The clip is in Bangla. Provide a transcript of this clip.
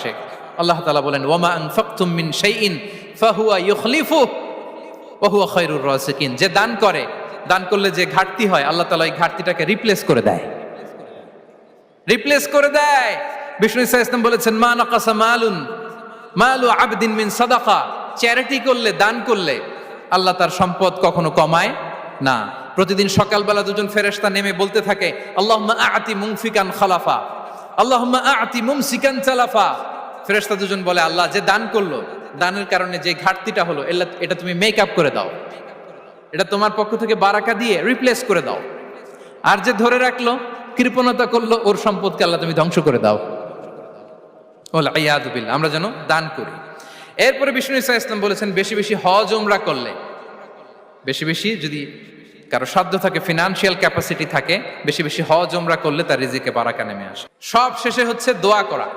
শেখ আল্লাহ তাআলা বলেন ওয়ামা আনফাকতুম মিন শাইইন ফাহুয়া ইউখলিফু ওয়া হুয়া খায়রুর রাযিকিন। যে দান করে, দান করলে যে ঘাটতি হয় আল্লাহ তাআলা এই ঘাটতিটাকে রিপ্লেস করে দেয়, রিপ্লেস করে দেয়। বিষ্ণু ইসা ইসলাম বলেছেন মা নাকাসা মালু আবদিন মিন সাদাকা। চ্যারিটি করলে, দান করলে আল্লাহ তার সম্পদ কখনো কমায় না। প্রতিদিন সকালবেলা দুজন ফেরেশতা নেমে বলতে থাকে আল্লাহুম্মা আ'তি মুনফিকান খালাফা, আল্লাহুম্মা আ'তি মুমসিকান চালাফা। ফেরেশতা দুজন বলে আল্লাহ, যে দান করলো, দানের কারণে যে ঘাটতিটা হলো এটা তুমি মেক আপ করে দাও, এটা তোমার পক্ষ থেকে বারাকা দিয়ে রিপ্লেস করে দাও। আর যে ধরে রাখলো, কৃপণতা করলো, ওর সম্পদকে আল্লাহ তুমি ধ্বংস করে দাও। ওয়াল ইয়াদু বিল্লাহ। আমরা যেন দান করি। এরপরে বিষ্ণু ইসা ইসলাম বলেছেন বেশি বেশি হজ উমরা করলে, বেশি বেশি যদি কারো সাধ্য থাকে, ফিনান্সিয়াল ক্যাপাসিটি থাকে, বেশি বেশি হজ উমরা করলে তার রিজিকে বারাকা নেমে আসে। সব শেষে হচ্ছে দোয়া করা।